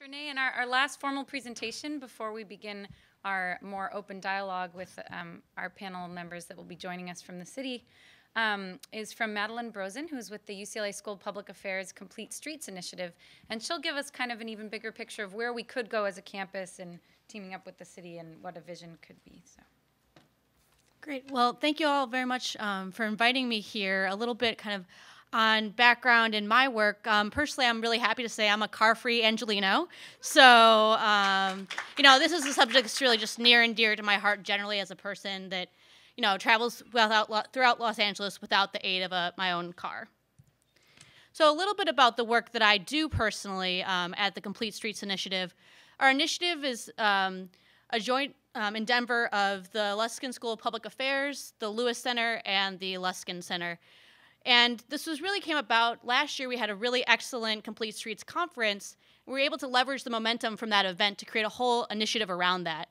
Renee. In our last formal presentation before we begin our more open dialogue with our panel members that will be joining us from the city is from Madeline Brozen, who's with the UCLA School of Public Affairs Complete Streets Initiative. And she'll give us kind of an even bigger picture of where we could go as a campus and teaming up with the city and what a vision could be. So. Great. Well, thank you all very much for inviting me here. A little bit kind of on background in my work. Personally, I'm really happy to say I'm a car-free Angelino. So, this is a subject that's really just near and dear to my heart generally as a person that, travels throughout Los Angeles without the aid of my own car. So a little bit about the work that I do personally at the Complete Streets Initiative. Our initiative is a joint in Denver of the Luskin School of Public Affairs, the Lewis Center, and the Luskin Center. And this really came about last year. We had a really excellent Complete Streets conference. We were able to leverage the momentum from that event to create a whole initiative around that.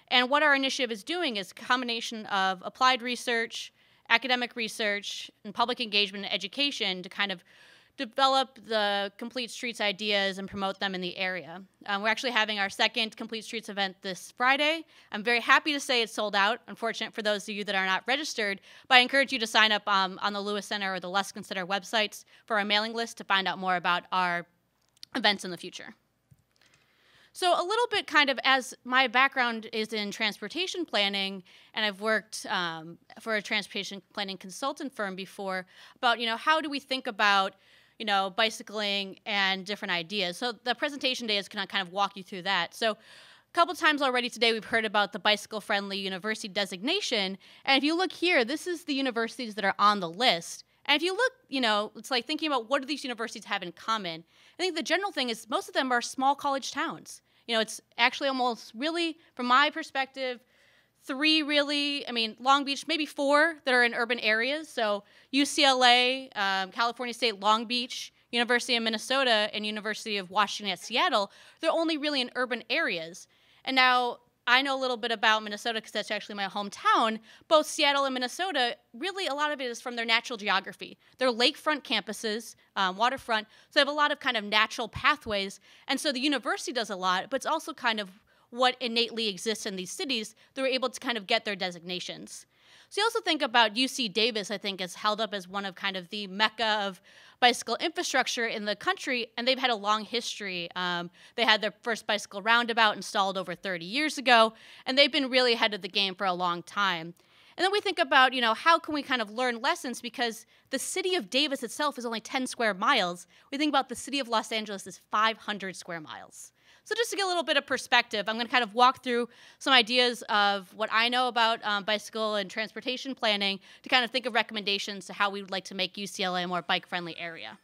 And what our initiative is doing is a combination of applied research, academic research, and public engagement and education to kind of develop the Complete Streets ideas and promote them in the area. We're actually having our second Complete Streets event this Friday. I'm very happy to say it's sold out. Unfortunate for those of you that are not registered, but I encourage you to sign up on the Lewis Center or the Luskin Center websites for our mailing list to find out more about our events in the future. So a little bit kind of as my background is in transportation planning, and I've worked for a transportation planning consultant firm before, about how do we think about bicycling and different ideas. So the presentation day is going to kind of walk you through that. So a couple times already today we've heard about the bicycle-friendly university designation. And if you look here, this is the universities that are on the list. And if you look, it's like thinking about what do these universities have in common. I think the general thing is most of them are small college towns. It's actually almost really, from my perspective, three really, Long Beach, maybe four that are in urban areas. So UCLA, California State, Long Beach, University of Minnesota, and University of Washington at Seattle, they're only really in urban areas. And now I know a little bit about Minnesota because that's actually my hometown. Both Seattle and Minnesota, really a lot of it is from their natural geography. They're lakefront campuses, waterfront, so they have a lot of kind of natural pathways. And so the university does a lot, but it's also kind of what innately exists in these cities, they're able to kind of get their designations. So you also think about UC Davis, I think, is held up as one of kind of the mecca of bicycle infrastructure in the country, and they've had a long history. They had their first bicycle roundabout installed over 30 years ago, and they've been really ahead of the game for a long time. And then we think about, how can we kind of learn lessons, because the city of Davis itself is only 10 square miles. We think about the city of Los Angeles is 500 square miles. So just to get a little bit of perspective, I'm going to kind of walk through some ideas of what I know about bicycle and transportation planning to kind of think of recommendations to how we would like to make UCLA a more bike-friendly area.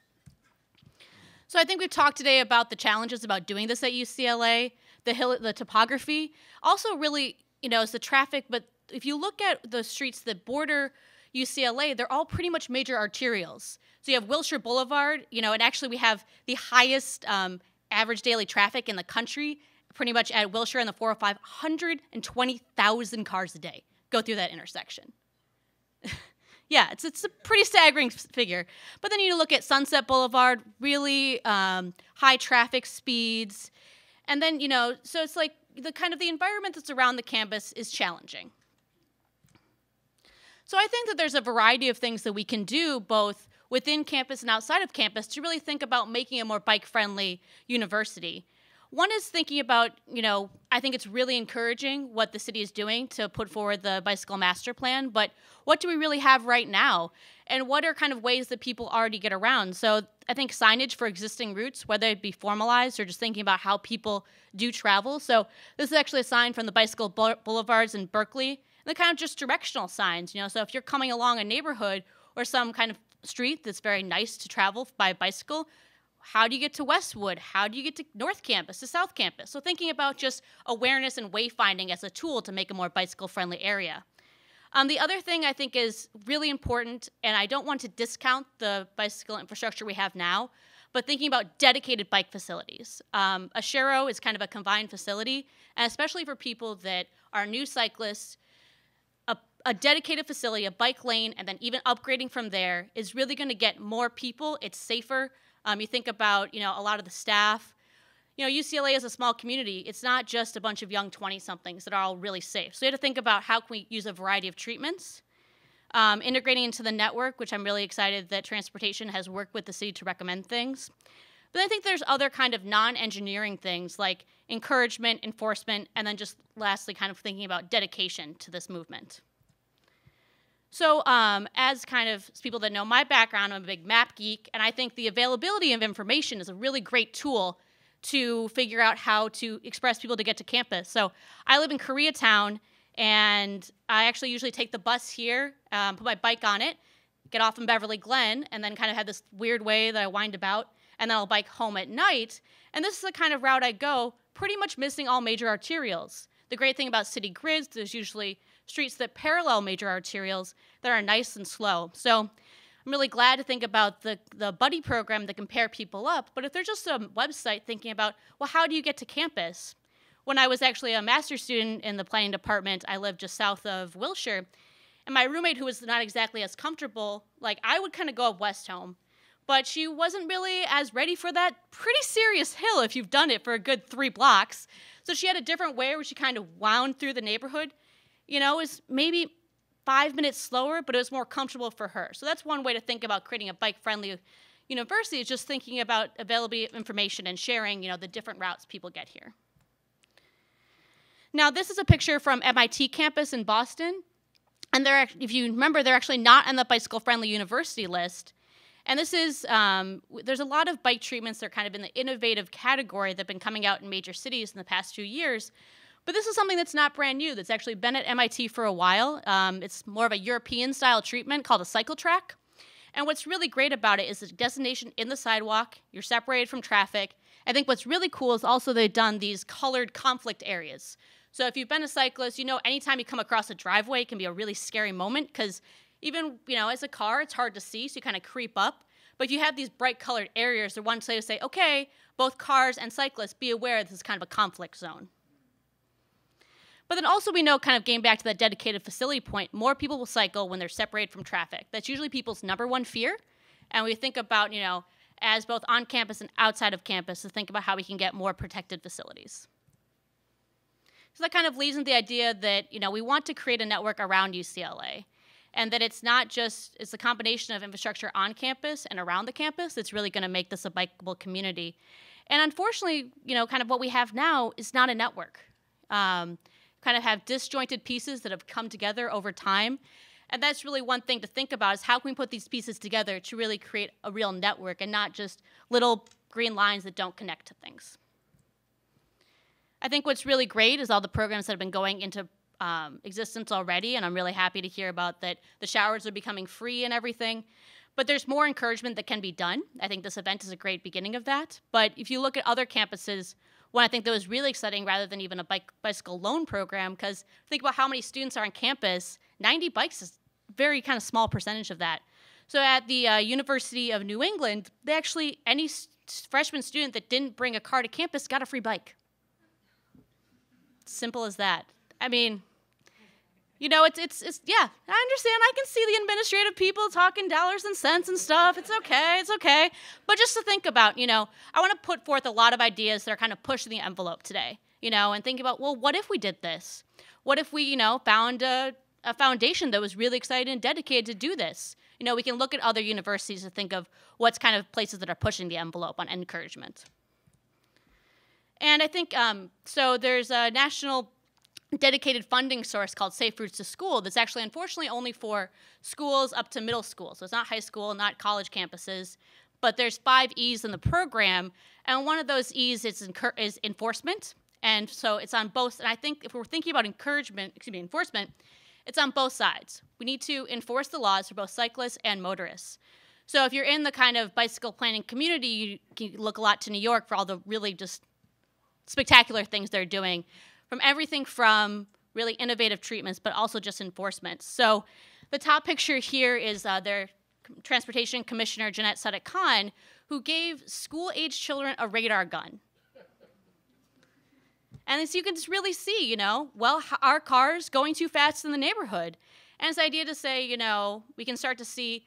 So I think we've talked today about the challenges about doing this at UCLA, the topography. Also really, is the traffic, but if you look at the streets that border UCLA, they're all pretty much major arterials. So you have Wilshire Boulevard, and actually we have the highest average daily traffic in the country, pretty much at Wilshire and the 405, 120,000 cars a day go through that intersection. Yeah, it's a pretty staggering figure. But then you look at Sunset Boulevard, really high traffic speeds. And then, so it's like the kind of the environment that's around the campus is challenging. So I think that there's a variety of things that we can do both within campus and outside of campus to really think about making a more bike-friendly university. One is thinking about, I think it's really encouraging what the city is doing to put forward the bicycle master plan, but what do we really have right now? And what are kind of ways that people already get around? So I think signage for existing routes, whether it be formalized or just thinking about how people do travel. So this is actually a sign from the bicycle boulevards in Berkeley. And they're kind of just directional signs, so if you're coming along a neighborhood or some kind of street that's very nice to travel by bicycle, how do you get to Westwood? How do you get to North Campus, to South Campus? So thinking about just awareness and wayfinding as a tool to make a more bicycle-friendly area. The other thing I think is really important, and I don't want to discount the bicycle infrastructure we have now, but thinking about dedicated bike facilities. A Shero is kind of a combined facility, and especially for people that are new cyclists, a dedicated facility, a bike lane, and then even upgrading from there is really going to get more people. It's safer. You think about, a lot of the staff. you know, UCLA is a small community. It's not just a bunch of young 20-somethings that are all really safe. So we had to think about how can we use a variety of treatments, integrating into the network, which I'm really excited that transportation has worked with the city to recommend things. But I think there's other kind of non-engineering things like encouragement, enforcement, and then just lastly kind of thinking about dedication to this movement. So as kind of people that know my background, I'm a big map geek, and I think the availability of information is a really great tool to figure out how to express people to get to campus. So I live in Koreatown, and I actually usually take the bus here, put my bike on it, get off in Beverly Glen, and then kind of have this weird way that I wind about, and then I'll bike home at night. And this is the kind of route I go, pretty much missing all major arterials. The great thing about city grids, there's usually streets that parallel major arterials that are nice and slow. So I'm really glad to think about the buddy program that can pair people up. But if there's just a website thinking about, well, how do you get to campus? When I was actually a master's student in the planning department, I lived just south of Wilshire. And my roommate, who was not exactly as comfortable, like I would kind of go up West home, but she wasn't really as ready for that pretty serious hill if you've done it for a good 3 blocks. So she had a different way where she kind of wound through the neighborhood. You know, it was maybe 5 minutes slower, but it was more comfortable for her. So that's one way to think about creating a bike-friendly university, is just thinking about availability of information and sharing, you know, the different routes people get here. Now, this is a picture from MIT campus in Boston. And they're, if you remember, they're actually not on the bicycle-friendly university list. And this is, there's a lot of bike treatments that are kind of in the innovative category that have been coming out in major cities in the past few years. But this is something that's not brand new, that's actually been at MIT for a while. It's more of a European-style treatment called a cycle track. And what's really great about it is the destination in the sidewalk, you're separated from traffic. I think what's really cool is also they've done these colored conflict areas. So if you've been a cyclist, you know anytime you come across a driveway, it can be a really scary moment because even, you know, as a car, it's hard to see, so you kind of creep up. But if you have these bright colored areas, they're one way to say, okay, both cars and cyclists, be aware this is kind of a conflict zone. But then also we know, kind of getting back to that dedicated facility point, more people will cycle when they're separated from traffic. That's usually people's #1 fear. And we think about, you know, as both on campus and outside of campus, to think about how we can get more protected facilities. So that kind of leads into the idea that, you know, we want to create a network around UCLA. And that it's not just, it's a combination of infrastructure on campus and around the campus that's really going to make this a bikeable community. And unfortunately, you know, kind of what we have now is not a network. Kind of have disjointed pieces that have come together over time. And that's really one thing to think about, is how can we put these pieces together to really create a real network and not just little green lines that don't connect to things. I think what's really great is all the programs that have been going into existence already, and I'm really happy to hear about that the showers are becoming free and everything. But there's more encouragement that can be done. I think this event is a great beginning of that. But if you look at other campuses, one I think that was really exciting, rather than even a bicycle loan program, because think about how many students are on campus, 90 bikes is a very kind of small percentage of that. So at the University of New England, they actually, any freshman student that didn't bring a car to campus got a free bike. Simple as that. I mean, you know, it's yeah, I understand. I can see the administrative people talking dollars and cents and stuff. It's okay. But just to think about, you know, I want to put forth a lot of ideas that are kind of pushing the envelope today, you know, and think about, well, what if we did this? What if we, you know, found a foundation that was really excited and dedicated to do this? You know, we can look at other universities to think of what's kind of places that are pushing the envelope on encouragement. And I think, so there's a national dedicated funding source called Safe Routes to School that's actually, unfortunately, only for schools up to middle school. So it's not high school, not college campuses, but there's 5 E's in the program, and one of those E's is enforcement. And so it's on both, and I think if we're thinking about enforcement, it's on both sides. We need to enforce the laws for both cyclists and motorists. So if you're in the kind of bicycle planning community, you can look a lot to New York for all the really just spectacular things they're doing, from everything from really innovative treatments, but also just enforcement. So the top picture here is their transportation commissioner, Jeanette Sadiq-Khan, who gave school-age children a radar gun. And as you can just really see, you know, well, are cars going too fast in the neighborhood? And it's the idea to say, you know, we can start to see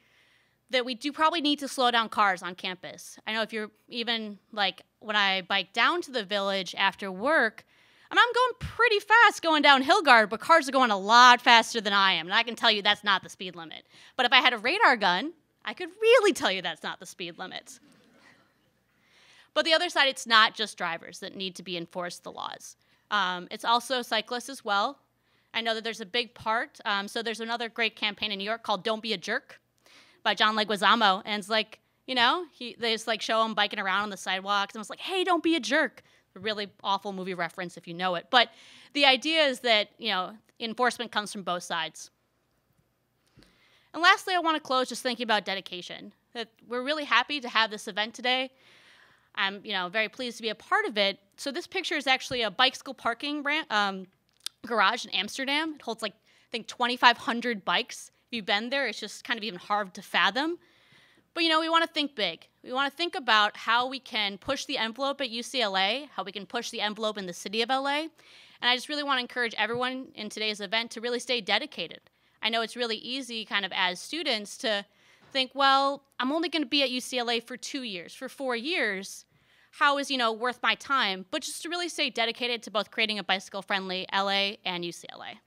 that we do probably need to slow down cars on campus. I know if you're even like when I bike down to the village after work, and I'm going pretty fast going down Hillgard, but cars are going a lot faster than I am. And I can tell you that's not the speed limit. But if I had a radar gun, I could really tell you that's not the speed limit. But the other side, it's not just drivers that need to be enforced the laws. It's also cyclists as well. I know that there's a big part. So there's another great campaign in New York called Don't Be a Jerk by John Leguizamo. And it's like, you know, they just like show him biking around on the sidewalks. And it's like, hey, don't be a jerk. A really awful movie reference if you know it. But the idea is that, you know, enforcement comes from both sides. And lastly, I want to close just thinking about dedication. That we're really happy to have this event today. I'm, you know, very pleased to be a part of it. So this picture is actually a bike school parking garage in Amsterdam. It holds like, I think, 2,500 bikes. If you've been there, it's just kind of even hard to fathom. But, you know, we want to think big. We want to think about how we can push the envelope at UCLA, how we can push the envelope in the city of LA. And I just really want to encourage everyone in today's event to really stay dedicated. I know it's really easy kind of as students to think, well, I'm only going to be at UCLA for 2 years, for 4 years. How is, you know, worth my time? But just to really stay dedicated to both creating a bicycle-friendly LA and UCLA.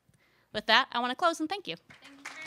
With that, I want to close and thank you. Thank you.